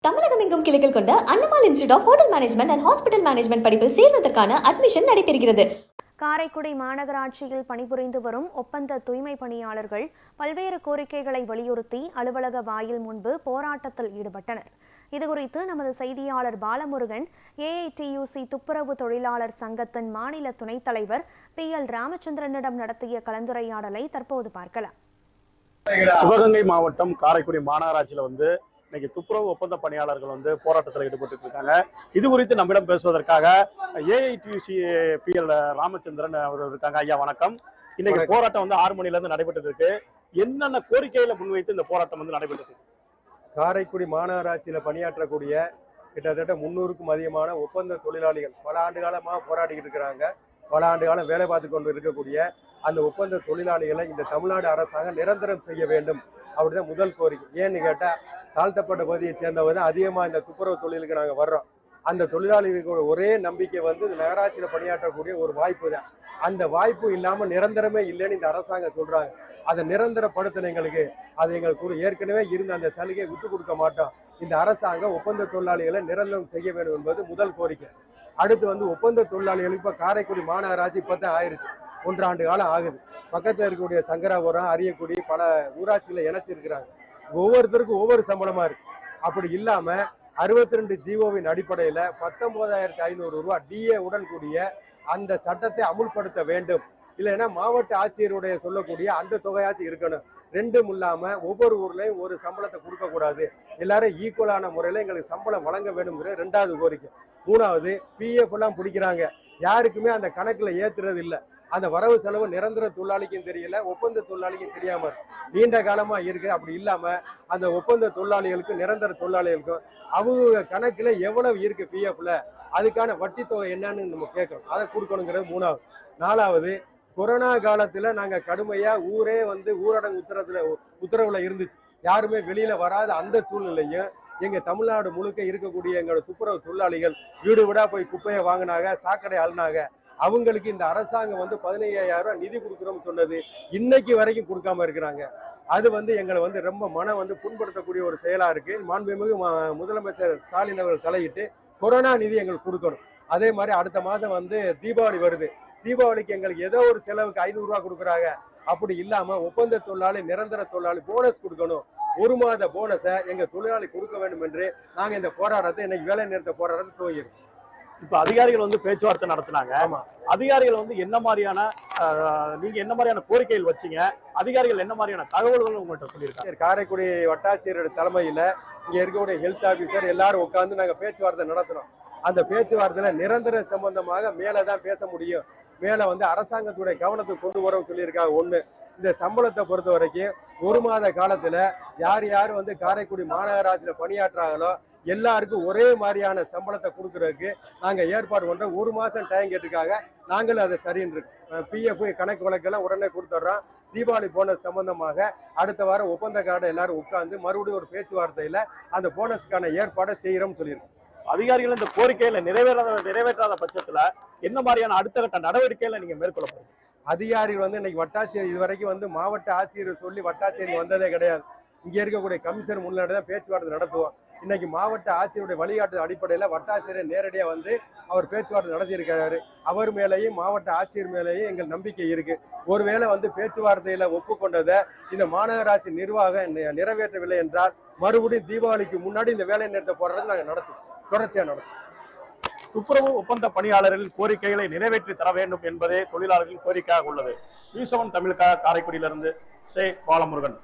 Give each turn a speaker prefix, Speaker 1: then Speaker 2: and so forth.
Speaker 1: தமிழகம் எங்கும் கிளைகள் கொண்ட Annamalai institute of hotel management and hospital management படிப்பில் சேர்வதற்கான அட்மிஷன் நடைபெறுகிறது.
Speaker 2: காரைக்குடி மாநகராட்சியில் பணிபுரிந்து வரும் ஒப்பந்த தூய்மை பணியாளர்கள் பல்வேறு கோரிக்கைகளை வலியுறுத்தி அலுவலக வாயில் முன்பு போராட்டத்தில் ஈடுபட்டனர். இதுகுறித்து நமது செய்தியாளர் பாலமுருகன் ஏஐடியூசி துப்புரவு தொழிலாளர் சங்கத்தின் மாநில துணைத் தலைவர் PL ராமச்சந்திரனிடம் நடத்திய கலந்துரையாடலை தற்போது பார்க்கலாம்.
Speaker 3: சிவகங்கை மாவட்டம் காரைக்குடி மாநகராட்சியில் இன்னைக்கு துப்புரவு ஒப்பந்த பணியாளர்கள் போராட்டத்தில் ஈடுபட்டு இருக்காங்க. இது குறித்து நம்மிடம் பேசுவதற்காக ஏஐடியூசி PL ராமச்சந்திரன் அவர் இருக்காங்க. ஐயா வணக்கம். இன்னைக்கு போராட்டம் 6 மணில இருந்து நடைபெற்று இருக்கு. என்னென்ன கோரிக்கைகளை முன்வைத்து இந்த போராட்டம் நடைபெற்று இருக்கு?
Speaker 4: காரைக்குடி மாநகராட்சியில பணியாற்றக்கூடிய கிட்டத்தட்ட 300க்கும் அதிகமான ஒப்பந்த தொழிலாளிகள் பல ஆண்டு காலமாக போராடிக்கிட்டு இருக்கிறாங்க. பல ஆண்டு காலம் வேலை பார்த்து கொண்டு இருக்கக்கூடிய அந்த ஒப்பந்த தொழிலாளிகளை இந்த தமிழ்நாடு அரசாங்கம் நிரந்தரம் செய்ய வேண்டும் அப்படிதான் முதல் கோரிக்கை. ஏன்னு கேட்டா தாழ்த்தப்பட்ட பகுதியை சேர்ந்தவங்க அதிகமாக இந்த துப்புரவு தொழிலுக்கு நாங்கள் வர்றோம். அந்த தொழிலாளிகளுக்கு ஒரே நம்பிக்கை இந்த நகராட்சியில் பணியாற்றக்கூடிய ஒரு வாய்ப்பு தான். அந்த வாய்ப்பு இல்லாமல் நிரந்தரமே இல்லைன்னு இந்த அரசாங்கம் சொல்றாங்க. அதை நிரந்தரப்படுத்தின எங்களுக்கு அது எங்களுக்கு ஏற்கனவே இருந்த அந்த சலுகையை விட்டு கொடுக்க மாட்டோம். இந்த அரசாங்கம் ஒப்பந்த தொழிலாளிகளை நிரந்தரம் செய்ய வேண்டும் என்பது முதல் கோரிக்கை. அடுத்து ஒப்பந்த தொழிலாளிகளுக்கு இப்போ காரைக்குடி மாநகராட்சி இப்போதான் ஆயிடுச்சு. 1 ஆண்டு காலம் ஆகுது. பக்கத்தில் இருக்கக்கூடிய சங்கராபுரம், அரியக்குடி பல ஊராட்சிகளை இணைச்சிருக்கிறாங்க. ஒவ்வொருத்தருக்கும் ஒவ்வொரு சம்பளமா இருக்கு. அப்படி இல்லாம 62 ஜிஓவின் அடிப்படையில 19,500 ரூபாய் DA உடன் கூடிய அந்த சட்டத்தை அமுல்படுத்த வேண்டும். இல்லைன்னா மாவட்ட ஆட்சியருடைய சொல்லக்கூடிய அந்த தொகையாச்சும் இருக்கணும். ரெண்டும் இல்லாம ஒவ்வொரு ஊர்லயும் ஒரு சம்பளத்தை கொடுக்க கூடாது. எல்லாரும் ஈக்குவலான முறையில எங்களுக்கு சம்பளம் வழங்க வேண்டும்ங்கிற 2வது கோரிக்கை. 3வது PF எல்லாம் பிடிக்கிறாங்க. யாருக்குமே அந்த கணக்குல ஏத்துறது இல்லை. அந்த வரவு செலவு நிரந்தர தொழிலாளிக்கும் தெரியல, ஒப்பந்த தொழிலாளிக்கும் தெரியாம நீண்ட காலமா இருக்கு. அப்படி இல்லாம அந்த ஒப்பந்த தொழிலாளிகளுக்கும் நிரந்தர தொழிலாளிகளுக்கும் அவங்க கணக்குல எவ்வளவு இருக்கு PFல அதுக்கான வட்டி தொகை என்னன்னு நம்ம கேட்கணும். அதை கொடுக்கணுங்கிறது 3வது. 4வது கொரோனா காலத்துல நாங்க கடுமையா ஊரே ஊரடங்கு உத்தரவுல இருந்துச்சு. யாருமே வெளியில வராத அந்த சூழ்நிலையும் எங்க தமிழ்நாடு முழுக்க இருக்கக்கூடிய எங்களோட துப்புரவு தொழிலாளிகள் வீடு வீடா போய் குப்பையை வாங்கினாங்க, சாக்கடை அழுனாங்க. அவங்களுக்கு இந்த அரசாங்கம் 15,000 ரூபாய் நிதி கொடுக்குறோம்னு சொன்னது இன்னைக்கு வரைக்கும் கொடுக்காம இருக்கிறாங்க. அது எங்களை ரொம்ப மனம் புண்படுத்தக்கூடிய ஒரு செயலா இருக்கு. மாண்புமிகு முதலமைச்சர் ஸ்டாலின் அவர்கள் தலையிட்டு கொரோனா நிதி எங்களுக்கு கொடுக்கணும். அதே மாதிரி அடுத்த மாதம் தீபாவளி வருது. தீபாவளிக்கு எங்களுக்கு ஏதோ ஒரு செலவுக்கு 500 ரூபாய் கொடுக்குறாங்க. அப்படி இல்லாம ஒப்பந்த தொழிலாளி நிரந்தர தொழிலாளி போனஸ் கொடுக்கணும். 1 மாத போனஸை எங்க தொழிலாளி கொடுக்க வேண்டும் என்று நாங்க இந்த போராட்டத்தை இன்னைக்கு வேலை நிறுத்த போராட்டத்தை துவங்கியிருக்கோம்.
Speaker 3: இப்ப அதிகாரிகள் பேச்சுவார்த்தை நடத்தினாங்க. அதிகாரிகள் என்ன மாதிரியான நீங்க என்ன மாதிரியான கோரிக்கைகள் வச்சீங்க? அதிகாரிகள் என்ன மாதிரியான தகவல்கள் உங்கள்கிட்ட சொல்லியிருக்காங்க?
Speaker 4: காரைக்குடி வட்டாட்சியரோட தலைமையில இங்க இருக்கக்கூடிய ஹெல்த் ஆபீசர் எல்லாரும் உட்கார்ந்து நாங்க பேச்சுவார்த்தை நடத்தினோம். அந்த பேச்சுவார்த்தையில நிரந்தர சம்பந்தமாக மேலதான் பேச முடியும். மேல அரசாங்கத்துடைய கவனத்துக்கு கொண்டு வரோம் சொல்லியிருக்காங்க. 1 இந்த சம்பளத்தை பொறுத்த வரைக்கும் 1 மாத காலத்துல யார் காரைக்குடி மாநகராட்சியில பணியாற்றுறாங்களோ எல்லாருக்கும் ஒரே மாதிரியான சம்பளத்தை கொடுக்கறதுக்கு நாங்க ஏற்பாடு பண்றோம். 1 மாசம் டைம் கேட்டுக்காக நாங்களும் அதை சரின்னு PF கணக்கு வழக்கெல்லாம் உடனே கொடுத்துட்றோம். தீபாவளி போனஸ் சம்பந்தமாக அடுத்த வாரம் ஒப்பந்த கார்டை எல்லாரும் உட்கார்ந்து மறுபடியும் ஒரு பேச்சுவார்த்தையில அந்த போனஸுக்கான ஏற்பாடை செய்யறோம்னு சொல்லியிருக்கோம்.
Speaker 3: அதிகாரிகள் இந்த கோரிக்கையில நிறைவேற்றாத பட்சத்துல என்ன மாதிரியான அடுத்த கட்ட நடவடிக்கைகளை நீங்க மேற்கொள்ள போறீங்க?
Speaker 4: அதிகாரிகள் இன்னைக்கு வட்டாட்சியர் இதுவரைக்கும் மாவட்ட ஆட்சியர் சொல்லி வட்டாட்சியர் வந்ததே கிடையாது. இங்க இருக்கக்கூடிய கமிஷனர் முன்னாடி தான் பேச்சுவார்த்தை நடத்துவோம். இன்னைக்கு மாவட்ட ஆட்சியருடைய வழிகாட்டு அடிப்படையில வட்டாட்சியர் நேரடியா அவர் பேச்சுவார்த்தை நடத்தியிருக்கிறாரு. அவர் மேலேயும் மாவட்ட ஆட்சியர் மேலேயும் எங்கள் நம்பிக்கை இருக்கு. ஒருவேளை பேச்சுவார்த்தையில ஒப்புக்கொண்டதை இந்த மாநகராட்சி நிர்வாகம் நிறைவேற்றவில்லை என்றால் மறுபடியும் தீபாவளிக்கு முன்னாடி இந்த வேலை நிறுத்த போராட்டத்தை நாங்கள் நடத்துவோம். தொடர்ச்சியா நடத்தும்.
Speaker 3: துப்புரவு ஒப்பந்த பணியாளர்களின் கோரிக்கைகளை நிறைவேற்றி தர வேண்டும் என்பதே தொழிலாளர்களின் கோரிக்கையாக உள்ளது. நியூஸ் 7 தமிழுக்காக காரைக்குடியிலிருந்து பாலமுருகன்.